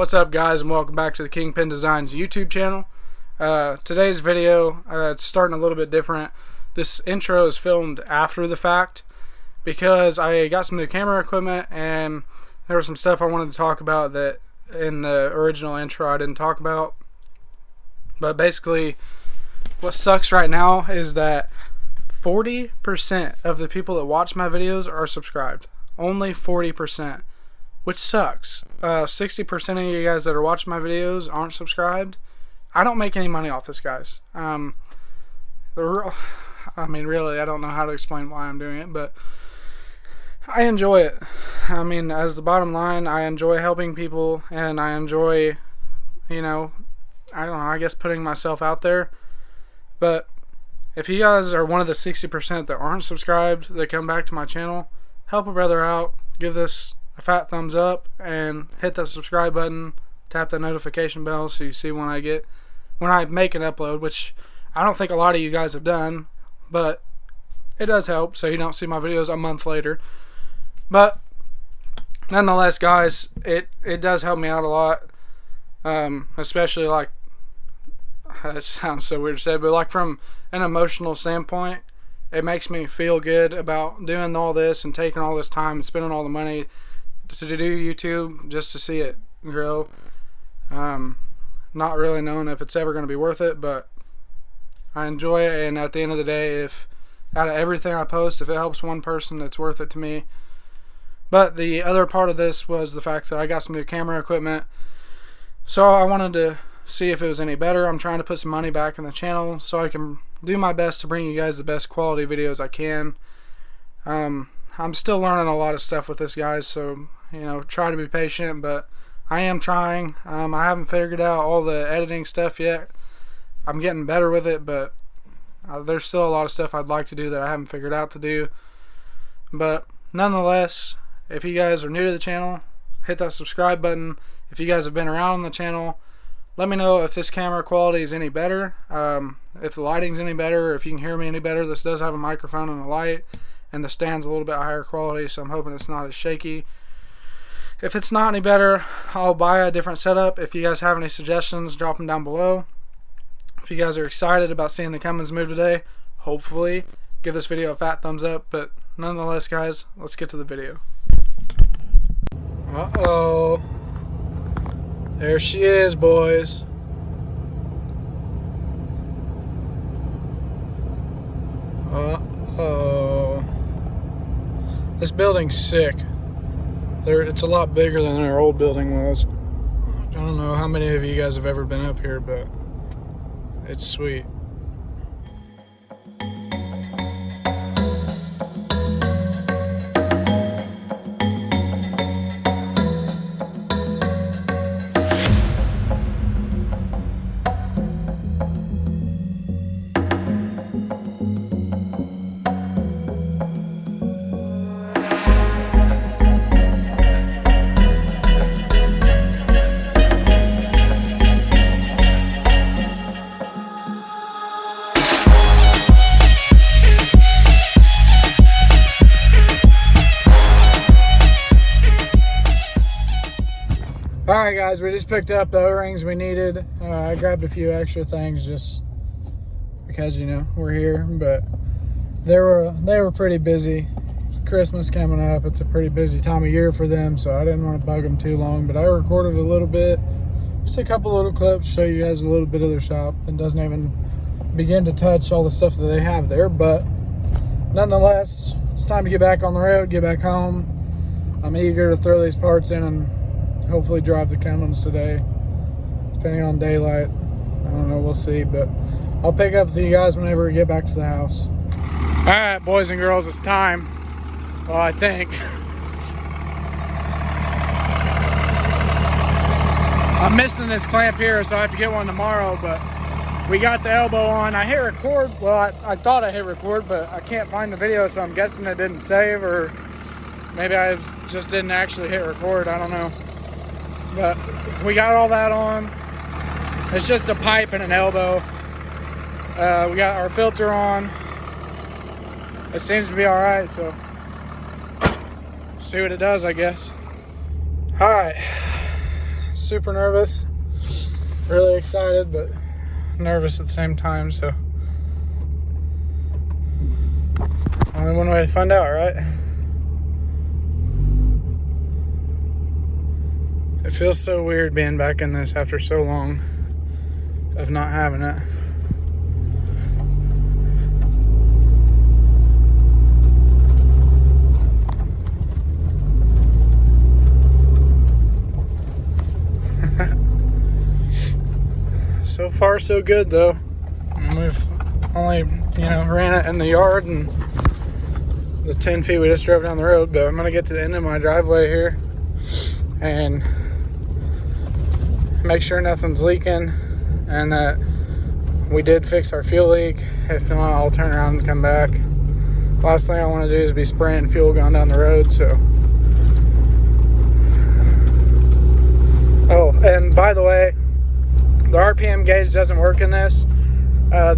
What's up, guys, and welcome back to the Kingpin Designs YouTube channel. Today's video, it's starting a little bit different. This intro is filmed after the fact because I got some new camera equipment and there was some stuff I wanted to talk about that in the original intro I didn't talk about. But basically, what sucks right now is that 40% of the people that watch my videos are subscribed. Only 40%. Which sucks. 60% of you guys that are watching my videos aren't subscribed. I don't make any money off this, guys. Really, I don't know how to explain why I'm doing it, but I enjoy it. As the bottom line, I enjoy helping people, and I enjoy, I guess putting myself out there. But if you guys are one of the 60% that aren't subscribed, that come back to my channel, help a brother out. Give this a fat thumbs up and hit that subscribe button, tap the notification bell so you see when I make an upload, which I don't think a lot of you guys have done, but it does help so you don't see my videos a month later. But nonetheless, guys, it does help me out a lot, especially like, that sounds so weird to say, but like from an emotional standpoint, it makes me feel good about doing all this and taking all this time and spending all the money to do YouTube just to see it grow. Not really knowing if it's ever going to be worth it, but I enjoy it, and at the end of the day, if out of everything I post, if it helps one person, it's worth it to me. But the other part of this was the fact that I got some new camera equipment, so I wanted to see if it was any better. I'm trying to put some money back in the channel so I can do my best to bring you guys the best quality videos I can. I'm still learning a lot of stuff with this, guys, so try to be patient, but I am trying. I haven't figured out all the editing stuff yet. I'm getting better with it, but there's still a lot of stuff I'd like to do that I haven't figured out to do. But nonetheless, if you guys are new to the channel, hit that subscribe button. If you guys have been around on the channel, let me know if this camera quality is any better, if the lighting's any better, or if you can hear me any better. This does have a microphone and a light, and the stand's a little bit higher quality, so I'm hoping it's not as shaky. If it's not any better, I'll buy a different setup. If you guys have any suggestions, drop them down below. If you guys are excited about seeing the Cummins move today, hopefully give this video a fat thumbs up. But nonetheless, guys, let's get to the video. Uh-oh. There she is, boys. Uh-oh. This building's sick. It's a lot bigger than our old building was. I don't know how many of you guys have ever been up here, but it's sweet. Alright, guys, we just picked up the O-rings we needed. I grabbed a few extra things just because, we're here, but they were pretty busy. Christmas coming up, it's a pretty busy time of year for them, so I didn't want to bug them too long, but I recorded a little bit, just a couple little clips, show you guys a little bit of their shop. It doesn't even begin to touch all the stuff that they have there, but nonetheless, it's time to get back on the road, get back home. I'm eager to throw these parts in and hopefully drive the Cummins today, depending on daylight. I don't know, we'll see, but I'll pick up with you guys whenever we get back to the house. Alright, boys and girls, it's time. Well, I think. I'm missing this clamp here, so I have to get one tomorrow, but we got the elbow on. I hit record. Well, I thought I hit record, but I can't find the video, so I'm guessing it didn't save, or maybe I just didn't actually hit record. I don't know. But we got all that on. It's just a pipe and an elbow. We got our filter on. It seems to be alright, so see what it does, I guess. Alright, super nervous. Really excited, but nervous at the same time, so only one way to find out, right? It feels so weird being back in this after so long of not having it. So far, so good, though. We've only, ran it in the yard and the 10 feet we just drove down the road, but I'm going to get to the end of my driveway here and make sure nothing's leaking and that we did fix our fuel leak. If not, I'll turn around and come back. Last thing I want to do is be spraying fuel going down the road, so. Oh, and by the way, the RPM gauge doesn't work in this.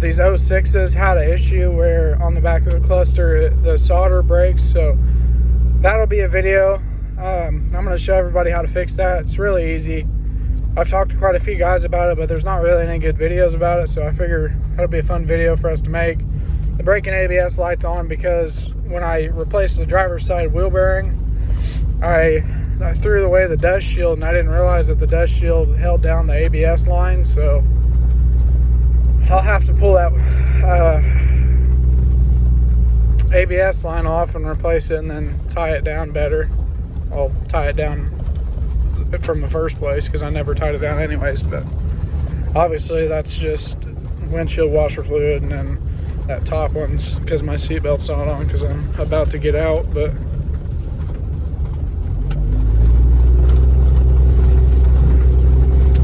These 06s had an issue where on the back of the cluster the solder breaks, so that'll be a video. I'm going to show everybody how to fix that. It's really easy. I've talked to quite a few guys about it, but there's not really any good videos about it, so I figure that'll be a fun video for us to make. The braking ABS light's on because when I replaced the driver's side wheel bearing, I threw away the dust shield and I didn't realize that the dust shield held down the ABS line, so I'll have to pull that ABS line off and replace it and then tie it down better. I'll tie it down from the first place because I never tied it down anyways, but obviously that's just windshield washer fluid, and then that top one's because my seatbelt's not on because I'm about to get out. But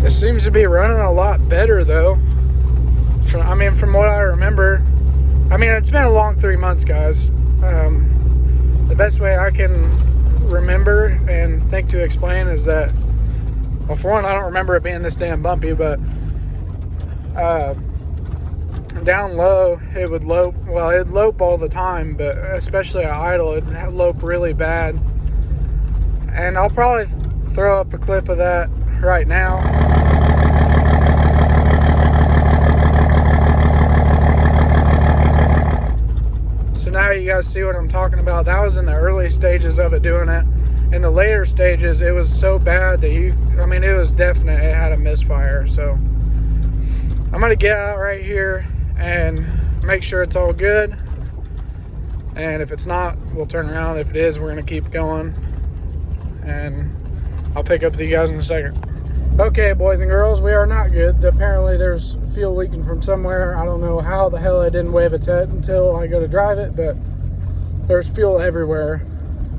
it seems to be running a lot better though. From what I remember, it's been a long 3 months, guys. The best way I can remember and think to explain is that, well, for one, I don't remember it being this damn bumpy, but down low it would lope. Well, it'd lope all the time, but especially at idle it'd lope really bad. And I'll probably throw up a clip of that right now. So now you guys see what I'm talking about. That was in the early stages of it doing it. In the later stages, it was so bad that it was definite. It had a misfire. So I'm going to get out right here and make sure it's all good. And if it's not, we'll turn around. If it is, we're going to keep going. And I'll pick up with you guys in a second. Okay, boys and girls, we are not good. Apparently there's fuel leaking from somewhere. I don't know how the hell it didn't wave its head until I go to drive it, but there's fuel everywhere.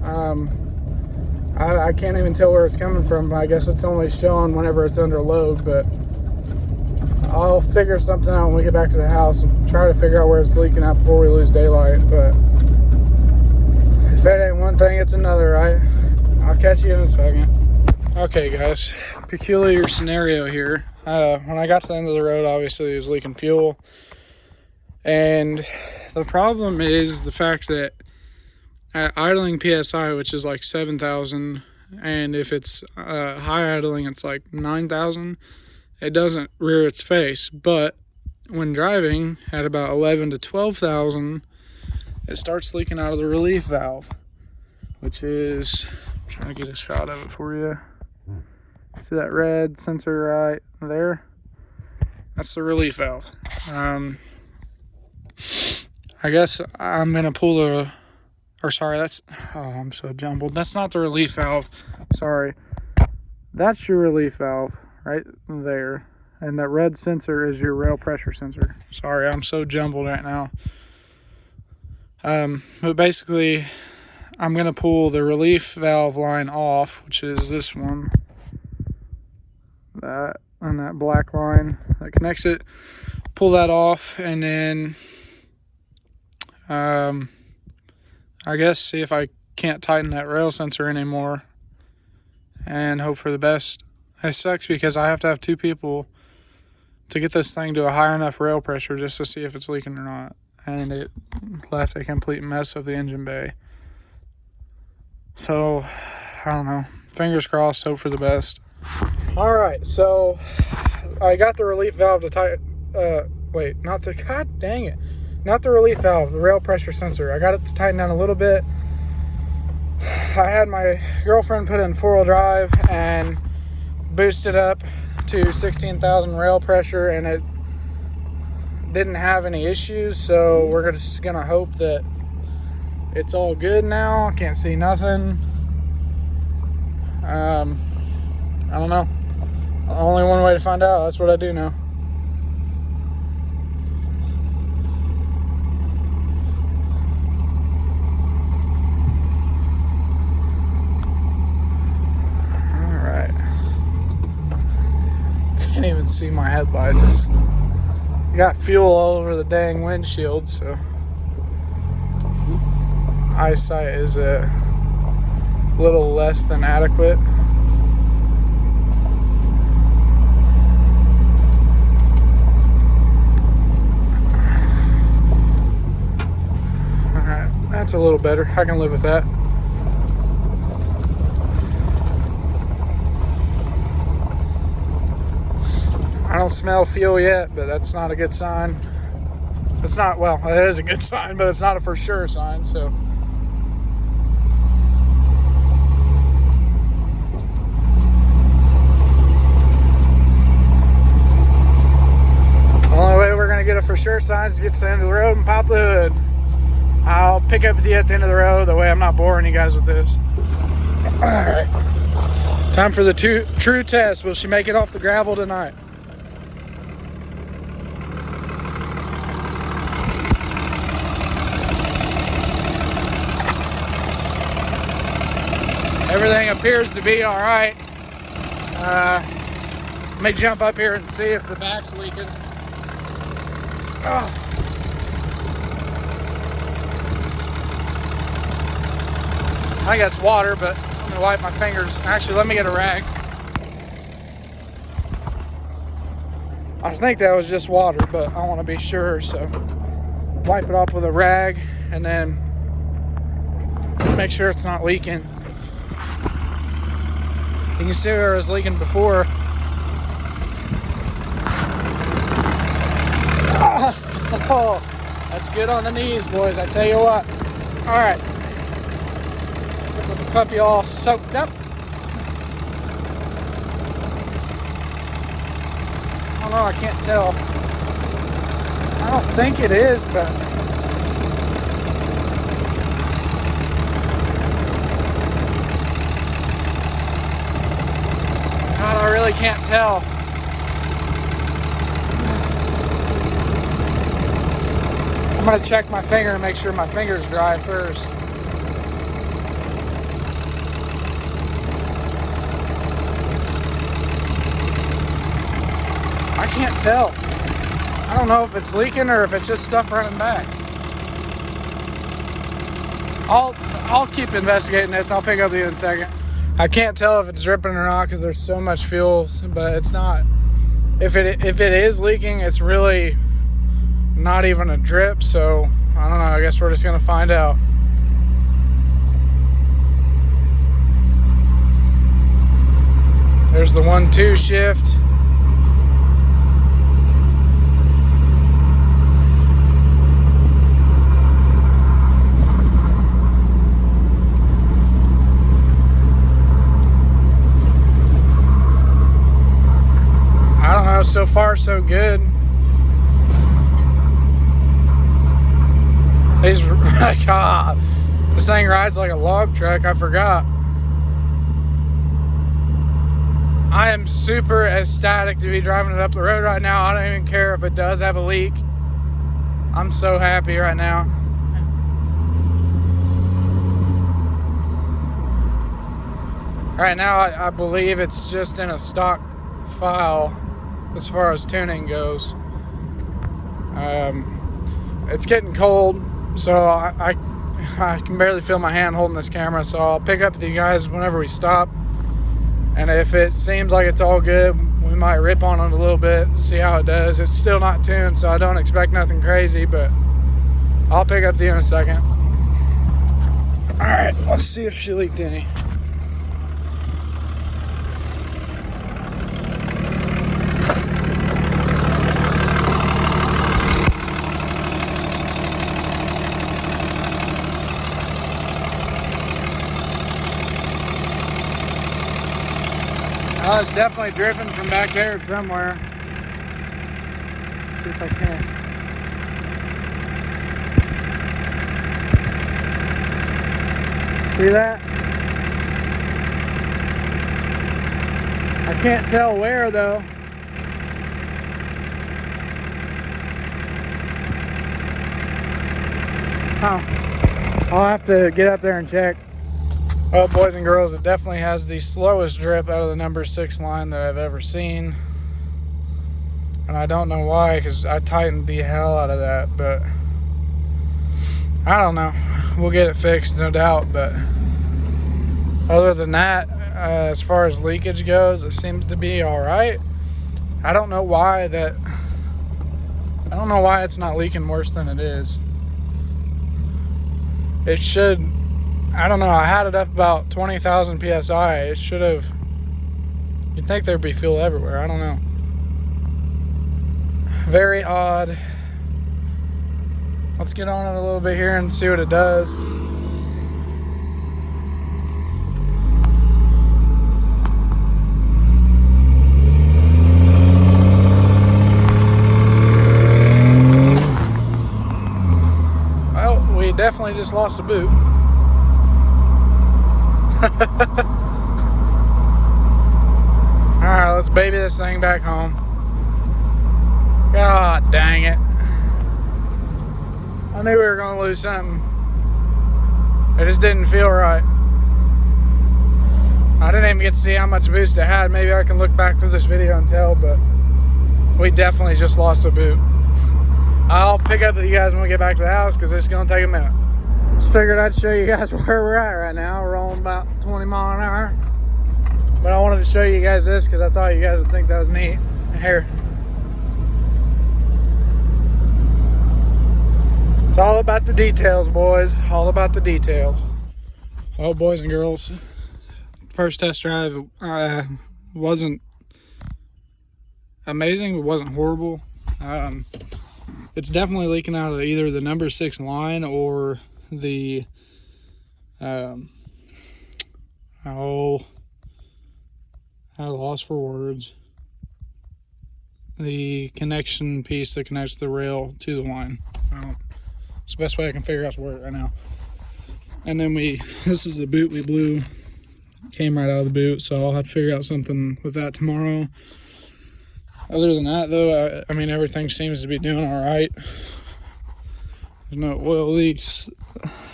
I can't even tell where it's coming from. I guess it's only showing whenever it's under load, but I'll figure something out when we get back to the house and try to figure out where it's leaking at before we lose daylight. But if it ain't one thing, it's another, right? I'll catch you in a second. Okay, guys, peculiar scenario here. When I got to the end of the road, obviously it was leaking fuel. And the problem is the fact that at idling PSI, which is like 7,000, and if it's high idling, it's like 9,000, it doesn't rear its face. But when driving at about 11 to 12,000, it starts leaking out of the relief valve, which is, I'm trying to get a shot of it for you. See that red sensor right there? That's the relief valve. I guess I'm gonna pull I'm so jumbled. That's not the relief valve. Sorry. That's your relief valve right there. And that red sensor is your rail pressure sensor. Sorry, I'm so jumbled right now. But basically, I'm gonna pull the relief valve line off, which is this one. That and that black line that connects it. Pull that off, and then I guess see if I can't tighten that rail sensor anymore and hope for the best. It sucks because I have to have two people to get this thing to a high enough rail pressure just to see if it's leaking or not. And it left a complete mess of the engine bay. So, I don't know. Fingers crossed, hope for the best. Alright, so I got the relief valve to tighten. Wait, not the. God dang it. Not the relief valve, the rail pressure sensor. I got it to tighten down a little bit. I had my girlfriend put in 4-wheel drive and boosted up to 16,000 rail pressure, and it didn't have any issues, so we're just gonna hope that it's all good now. Can't see nothing. I don't know. Only one way to find out. That's what I do know. Alright. Can't even see my headlights. I got fuel all over the dang windshield, so eyesight is a little less than adequate. Alright, that's a little better. I can live with that. I don't smell fuel yet, but that's not a good sign. It's not, well, it is a good sign, but it's not a for sure sign, so. The only way we're gonna get a for sure sign is to get to the end of the road and pop the hood. I'll pick up with you at the end of the road, that way I'm not boring you guys with this. Alright. Time for the true test. Will she make it off the gravel tonight? Everything appears to be all right. Let me jump up here and see if the back's leaking. Oh. I think that's water, but I'm gonna wipe my fingers. Actually, let me get a rag. I think that was just water, but I want to be sure, so wipe it off with a rag and then make sure it's not leaking. You can see where it was leaking before. Oh, that's good on the knees, boys, I tell you what. All right, get this puppy all soaked up. I don't know, I can't tell. I don't think it is, but God, I really can't tell. I'm gonna check my finger and make sure my finger's dry first. I can't tell. I don't know if it's leaking or if it's just stuff running back. I'll keep investigating this. I'll pick up with you in a second. I can't tell if it's dripping or not because there's so much fuel, but it's not. If it is leaking, it's really not even a drip, so I don't know. I guess we're just gonna find out. There's the 1-2 shift. I don't know, so far so good. God, this thing rides like a log truck, I forgot. I am super ecstatic to be driving it up the road right now. I don't even care if it does have a leak. I'm so happy right now. Right now, I believe it's just in a stock file as far as tuning goes. It's getting cold, so I can barely feel my hand holding this camera, so I'll pick up with you guys whenever we stop. And if it seems like it's all good, we might rip on it a little bit, see how it does. It's still not tuned, so I don't expect nothing crazy, but I'll pick up with you in a second. Alright, let's see if she leaked any. Oh, it's definitely dripping from back there somewhere. See if I can. See that? I can't tell where though. Huh. I'll have to get up there and check. Well, boys and girls, it definitely has the slowest drip out of the number 6 line that I've ever seen. And I don't know why, because I tightened the hell out of that, but I don't know. We'll get it fixed, no doubt, but other than that, as far as leakage goes, it seems to be all right. I don't know why it's not leaking worse than it is. It should, I don't know, I had it up about 20,000 PSI. It should have, you'd think there'd be fuel everywhere. I don't know. Very odd. Let's get on it a little bit here and see what it does. Well, we definitely just lost a boot. Alright, let's baby this thing back home. God dang it. I knew we were going to lose something. It just didn't feel right. I didn't even get to see how much boost it had. Maybe I can look back through this video and tell, but we definitely just lost a boot. I'll pick up with you guys when we get back to the house because it's going to take a minute. Just figured I'd show you guys where we're at right now. We're rolling about 20 miles an hour. But I wanted to show you guys this because I thought you guys would think that was neat. Here. It's all about the details, boys. All about the details. Well, boys and girls, first test drive wasn't amazing, but wasn't horrible. It's definitely leaking out of either the number 6 line or the I lost for words. The connection piece that connects the rail to the line. It's the best way I can figure out to work right now. And then this is the boot we blew. Came right out of the boot, so I'll have to figure out something with that tomorrow. Other than that, though, I mean, everything seems to be doing all right. There's no oil leaks,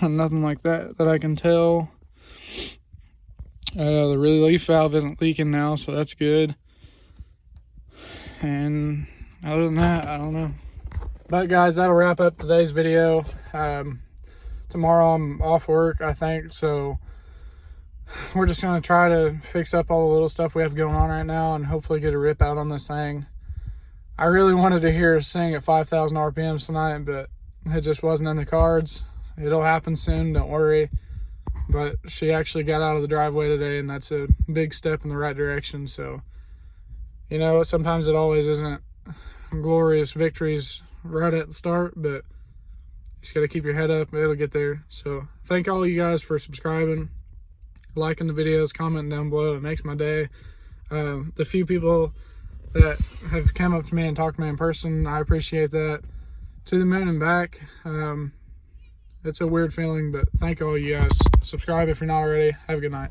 nothing like that I can tell. The relief valve isn't leaking now, so that's good. And other than that, I don't know. But guys, that'll wrap up today's video. Tomorrow I'm off work, I think, so we're just going to try to fix up all the little stuff we have going on right now and hopefully get a rip out on this thing. I really wanted to hear her sing at 5,000 RPMs tonight, but it just wasn't in the cards. It'll happen soon, don't worry. But she actually got out of the driveway today, and that's a big step in the right direction. So, you know, sometimes it always isn't glorious victories right at the start, but you just got to keep your head up. It'll get there. So thank all you guys for subscribing, liking the videos, commenting down below. It makes my day. The few people that have come up to me and talked to me in person, I appreciate that. To the moon and back. It's a weird feeling, but thank all you guys. Subscribe if you're not already. Have a good night.